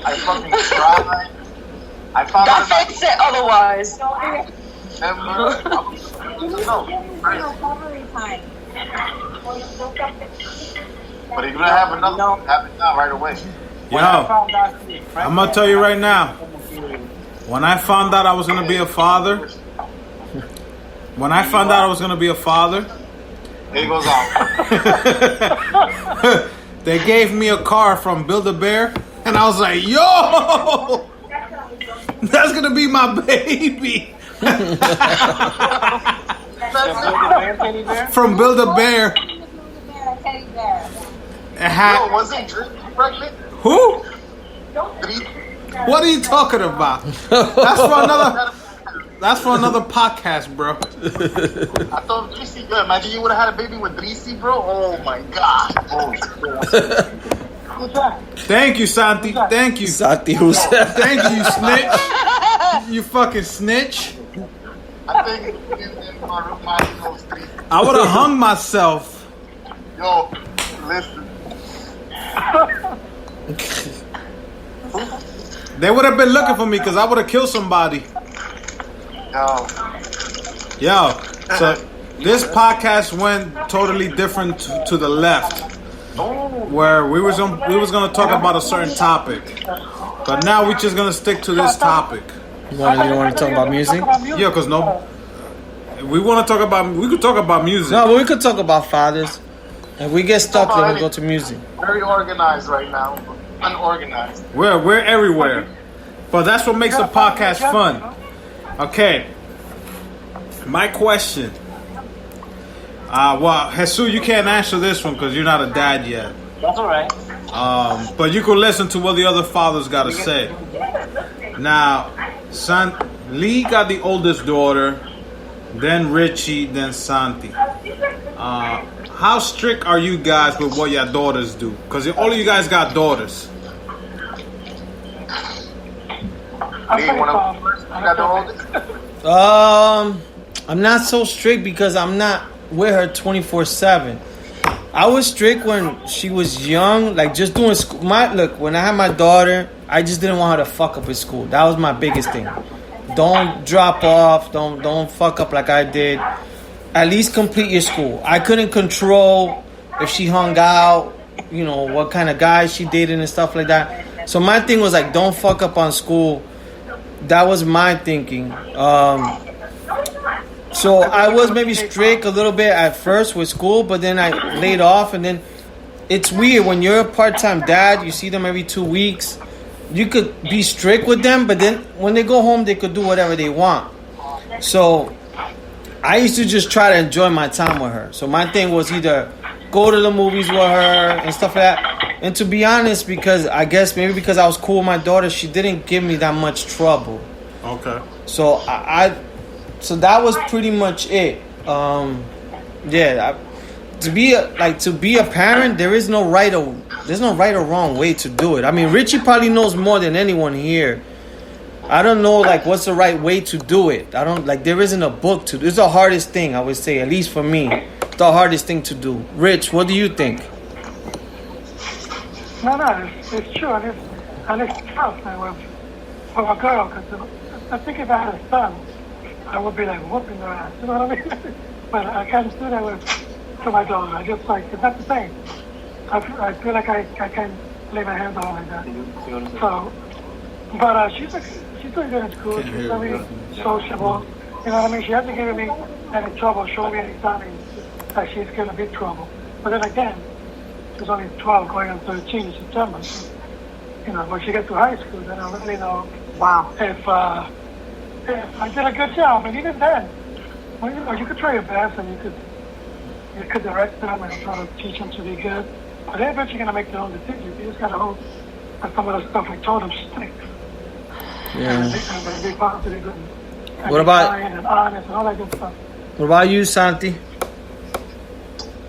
I fucking cried. I found That out. fix it otherwise. But you're gonna have another one. Have it now, right away. Yo, I'm gonna tell you right now. When I found out I was gonna be a father, Here goes on. they gave me a car from Build-A-Bear, and I was like, yo, that's gonna be my baby. From Build-A-Bear. Yo, wasn't Drake pregnant? Who? What are you talking about? That's for another podcast, bro. I thought Dreesy, yo, imagine you would have had a baby with Dreesy, bro. Oh my god. Oh, Thank you, Santi. Thank you. Santi, who's that? Thank you, you snitch. You fucking snitch. I think my knows Dreesy. I would have hung myself. Yo, listen. They would have been looking for me because I would have killed somebody. Yo, so this podcast went totally different to the left, where we was gonna talk about a certain topic, but now we're just gonna stick to this topic. You don't want to talk about music? Yeah, cause we want to talk about. We could talk about music. No, but we could talk about fathers. If we get stuck, then we go to music. Very organized right now. Unorganized. We're everywhere, but that's what makes the podcast fun. Okay. My question. Well, Jesus, you can't answer this one because you're not a dad yet. That's alright. But you can listen to what the other fathers got to say. Now, Lee got the oldest daughter, then Richie, then Santi. How strict are you guys with what your daughters do? Because all of you guys got daughters. I'm not so strict because I'm not with her 24/7. I was strict when she was young, like just doing school. When I had my daughter, I just didn't want her to fuck up at school. That was my biggest thing. Don't drop off. Don't fuck up like I did. At least complete your school. I couldn't control if she hung out, what kind of guys she dated and stuff like that. So my thing was like, don't fuck up on school. That was my thinking. So I was maybe strict a little bit at first with school, but then I laid off. And then it's weird when you're a part-time dad, you see them every 2 weeks. You could be strict with them, but then when they go home, they could do whatever they want. So I used to just try to enjoy my time with her. So my thing was either go to the movies with her and stuff like that. And to be honest, because I guess maybe because I was cool with my daughter, she didn't give me that much trouble. Okay. So so that was pretty much it. To be a parent, there's no right or wrong way to do it. I mean, Richie probably knows more than anyone here. I don't know what's the right way to do it. I don't there isn't a book to. It's the hardest thing, I would say, at least for me. The hardest thing to do. Rich, what do you think? No, it's true, and it's tough for a girl. Because I think if I had a son, I would be whooping her ass. You know what I mean? But I can't do that to my daughter. I just it's not the same. I feel like I can't lay my hands on her like that. So, but she's doing good in school. She's very sociable. You know what I mean? She hasn't given me any trouble, showing me any signs that she's going to be trouble. But then again, she's only 12 going on 13 in September. So, when she gets to high school, then I really know if I did a good job. And even then, you could try your best and you could direct them and try to teach them to be good. But they're eventually going to make their own decisions. You just got to hope that some of the stuff I told them sticks. Yeah. And be positive and what about kind and honest and all that good stuff. What about you, Santi?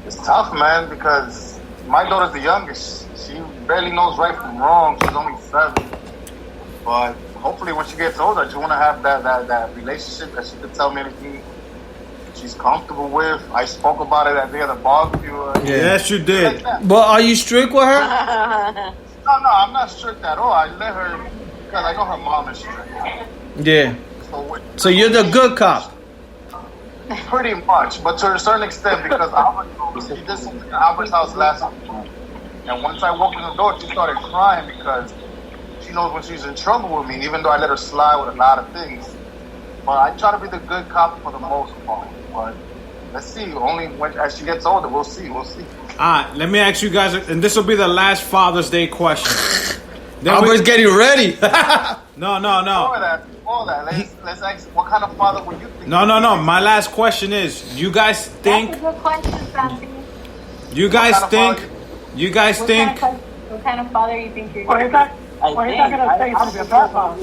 It's tough, man, because my daughter's the youngest. She barely knows right from wrong. She's only 7. But hopefully when she gets older, I just want to have that relationship that she could tell me anything she's comfortable with. I spoke about it that day at the barbecue. Yes, you did. Like that. But are you strict with her? No, I'm not strict at all. I let her because I know her mom is strict. Yeah. So you're the good cop. Pretty much, but to a certain extent, because she did something at Albert's house last week. And once I walked in the door, she started crying because she knows when she's in trouble with me, even though I let her slide with a lot of things. But I try to be the good cop for the most part. But let's see. Only as she gets older, we'll see. All right, let me ask you guys, and this will be the last Father's Day question. Albert's getting ready. No. Before that, let's ask, what kind of father would you think? No. My last question is, you guys think? That's a good question, Santi. You guys think? What kind of father you think you're Well, he's not going to say he's going to be a bad father.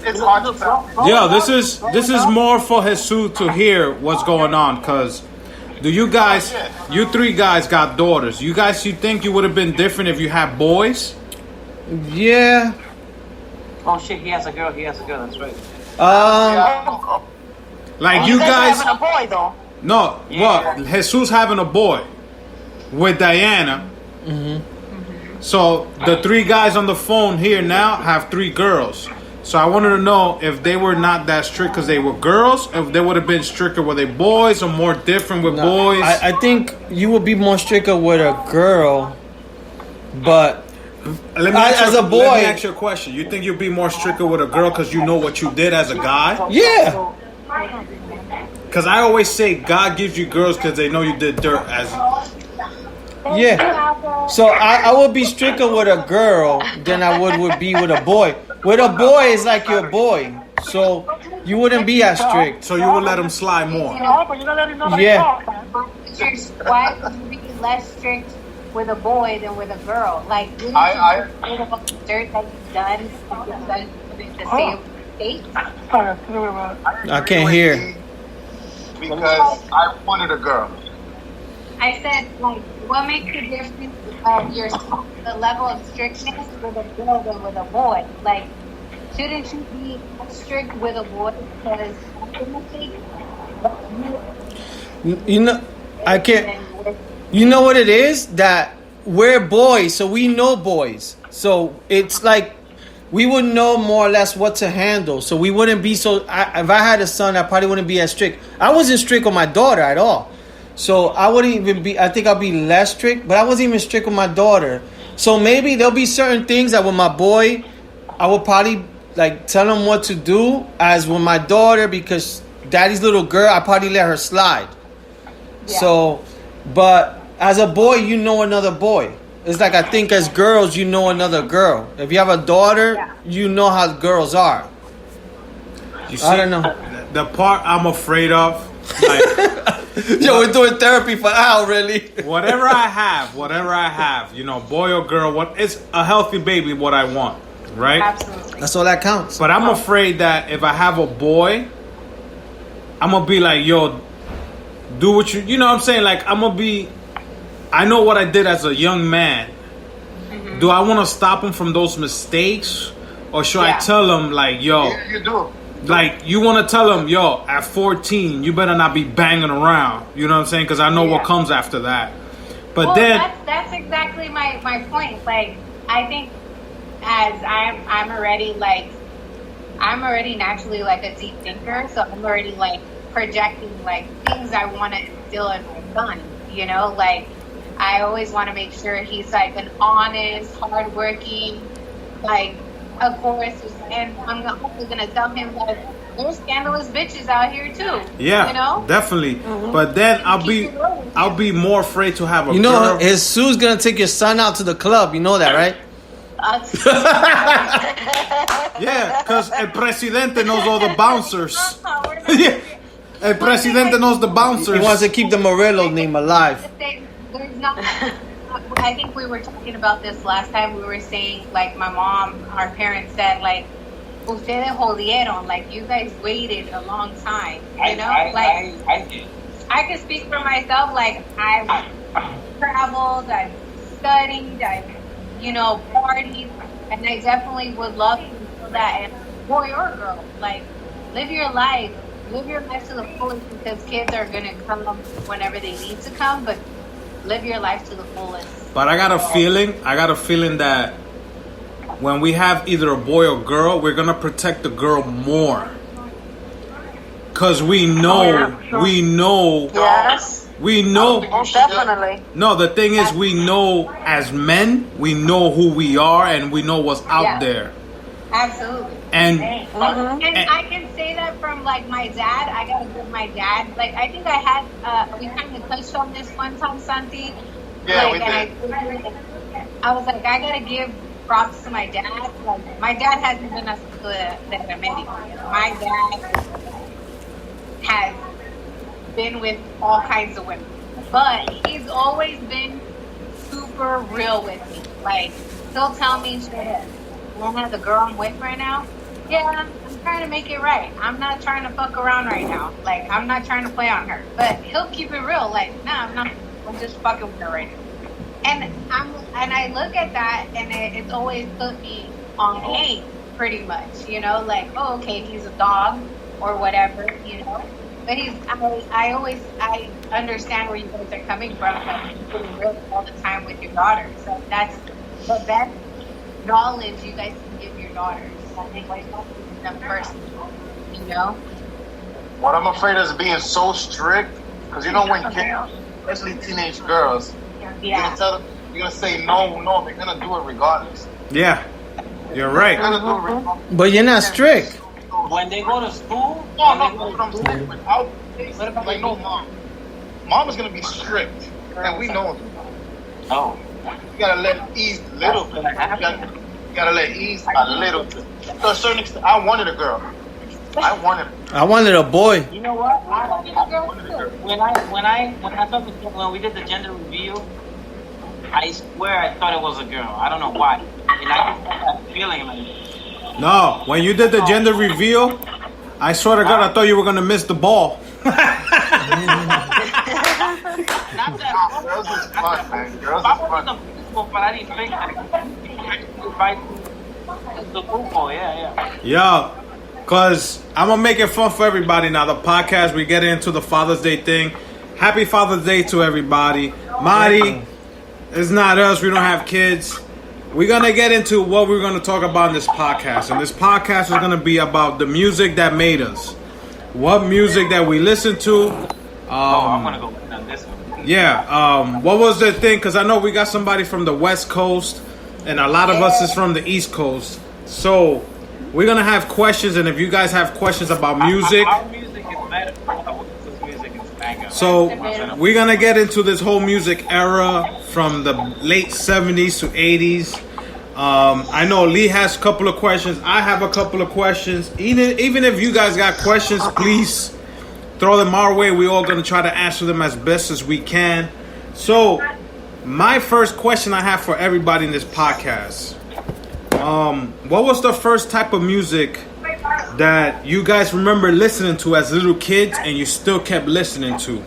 It's hard to tell. Yo, this is more for Jesus to hear what's going on, cause do you guys, you three guys got daughters. You think you would have been different if you had boys? Yeah. Oh shit, he has a girl, that's right. Like you guys having a boy though. No, what? Jesus having a boy with Diana. So the three guys on the phone here now have three girls. So I wanted to know if they were not that strict because they were girls, if they would have been stricter with they boys or more different with boys. I think you would be more stricter with a girl, but let me ask you a question. You think you'd be more stricter with a girl because you know what you did as a guy? Yeah. Because I always say God gives you girls because they know you did dirt as. Yeah. So I would be stricter with a girl than I would be with a boy. With a boy, it's like your boy. So you wouldn't be as strict. So you would let him slide more. Yeah. Why would you be less strict with a boy than with a girl? Like, wouldn't you afraid of all the dirt that you've done the same state? I can't hear. Because I wanted a girl. I said, like, what makes the difference of the level of strictness with a girl than with a boy? Like, shouldn't you be strict with a boy because that's a mistake? You know, I can't. You know what it is? That we're boys, so we know boys. So it's like we would know more or less what to handle. So we wouldn't be so. If I had a son, I probably wouldn't be as strict. I wasn't strict with my daughter at all. So I wouldn't even be. I think I'll be less strict, but I wasn't even strict with my daughter. So maybe there'll be certain things that with my boy, I would probably like tell him what to do. As with my daughter, because daddy's little girl, I probably let her slide. Yeah. So, but as a boy, you know another boy. It's like I think as girls, you know another girl. If you have a daughter, you know how girls are. You see, I don't know. The part I'm afraid of. Like, yo, we're doing therapy for Al, really. whatever I have, you know, boy or girl, it's a healthy baby. What I want, right? Absolutely. That's all that counts. But I'm afraid that if I have a boy, I'm gonna be like, yo, do what you know what I'm saying? Like, I'm gonna be. I know what I did as a young man. Mm-hmm. Do I want to stop him from those mistakes, or should I tell him like, yo? You do. Like, you want to tell him, yo, at 14, you better not be banging around. You know what I'm saying? Because I know what comes after that. But then... That's exactly my point. Like, I think as I'm already naturally, like, a deep thinker. So I'm already, like, projecting, like, things I want to instill in my son. You know? Like, I always want to make sure he's, like, an honest, hardworking, like... Of course, and I'm hopefully gonna tell him that there's scandalous bitches out here too. Yeah, you know, definitely. Mm-hmm. But then I'll be more afraid to have a. You know, girl. Jesus gonna take your son out to the club. You know that, right? Yeah, because el presidente knows all the bouncers. Yeah, el presidente knows the bouncers. He wants to keep the Morello name alive. There's not. I think we were talking about this last time. We were saying, like, my mom, our parents said, like, ustedes jodieron, like, you guys waited a long time, you know? I can speak for myself, like, I've traveled, I've studied, I've, you know, partied, and I definitely would love to feel that, and boy or girl, like, live your life live your life to the fullest because kids are gonna come whenever they need to come, but live your life to the fullest. But I got a feeling that when we have either a boy or girl, we're gonna protect the girl more. Cause we know, Yes. we know. Most definitely. No, the thing is, we know as men, we know who we are and we know what's out there. Absolutely. And And I can say that from like my dad. I gotta give my dad. Like I think I had. We kind of touched on this one time, Santi. Yeah, like, we did. I was like, I gotta give props to my dad. Like my dad hasn't been a remedio. My dad has been with all kinds of women, but he's always been super real with me. Like he'll tell me straight up, "I have the girl I'm with right now. Yeah, I'm trying to make it right. I'm not trying to fuck around right now. Like I'm not trying to play on her." But he'll keep it real. Like, nah, I'm not. I'm just fucking with her right now. And I look at that, and it's always put me on game, pretty much. You know, like, oh, okay, he's a dog or whatever. You know. But I understand where you guys are coming from. Like, you're being real all the time with your daughter. So that's the best knowledge you guys can give your daughters. I think like them first, you know. What I'm afraid is being so strict, because you know when kids, especially teenage girls, you're gonna tell them, you're gonna say no, they're gonna do it regardless. yeah, you're right. They're gonna do it regardless. But you're not strict. When they go to school, No, what I'm saying, without, like, no, mom is gonna be strict, and we know it. oh, You gotta let ease a little bit. You gotta let ease a little bit. To a certain extent, I wanted a girl. I wanted a boy. you know what? When I thought when we did the gender reveal, I swear I thought it was a girl. I don't know why, and I just had that feeling like. No, when you did the gender reveal, I swear to God, I thought you were gonna miss the ball. Not that Girls is fun, man. Girls is Papa fun. was the principal, but I didn't think the football. Yeah. Yeah, cause I'm gonna make it fun for everybody now. The podcast, we get into the Father's Day thing. Happy Father's Day to everybody. Marty, it's not us. We don't have kids. We're going to get into what we're going to talk about in this podcast. And this podcast is going to be about the music that made us. What music that we listen to. I'm going to go on this one. Yeah. What was the thing? Because I know we got somebody from the West Coast. And a lot of us is from the East Coast. So we're going to have questions. And if you guys have questions about music. Our music is better. This music is banger. So we're going to get into this whole music era from the late 70s to 80s. I know Lee has a couple of questions. I have a couple of questions. Even if you guys got questions, please throw them our way. We're all going to try to answer them as best as we can. So my first question I have for everybody in this podcast. What was the first type of music that you guys remember listening to as little kids and you still kept listening to?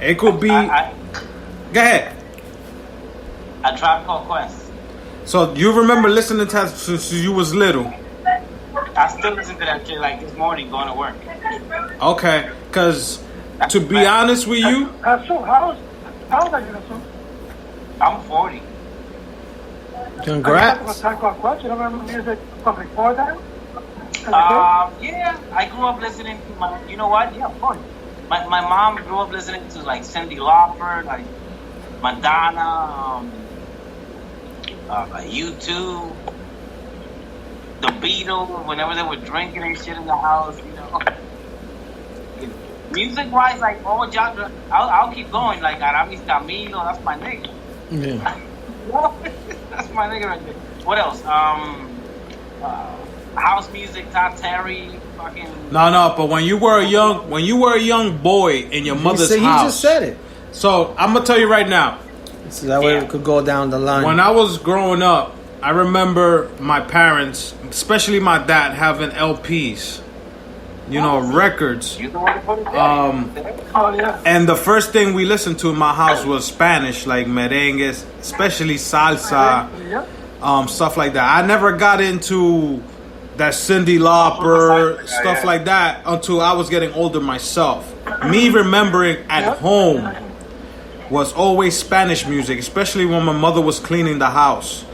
It could be... Go ahead. A Tribe Called Quest. So you remember listening to that since you was little? I still listen to that shit like this morning going to work. Okay, because to be honest with you... So how old are you, Rasul? I'm 40. Congrats. You don't remember music from before that? Yeah, I grew up listening to my... You know what? Yeah, of course. My mom grew up listening to like Cyndi Lauper, like Madonna, U2, the Beatles, whenever they were drinking and shit in the house, you know. Music-wise, like all genre, I'll keep going. Like Aramis Camilo, that's my nigga. Yeah. That's my nigga right there. What else? House music, Todd Terry, fucking. No, but when you were a young boy in your mother's house. He just said it. So I'm gonna tell you right now. So that way we could go down the line. When I was growing up, I remember my parents, especially my dad, having LPs, records. And the first thing we listened to in my house was Spanish, like merengues, especially salsa, stuff like that. I never got into that Cyndi Lauper, stuff like that, until I was getting older myself. Me remembering at home was always Spanish music, especially when my mother was cleaning the house.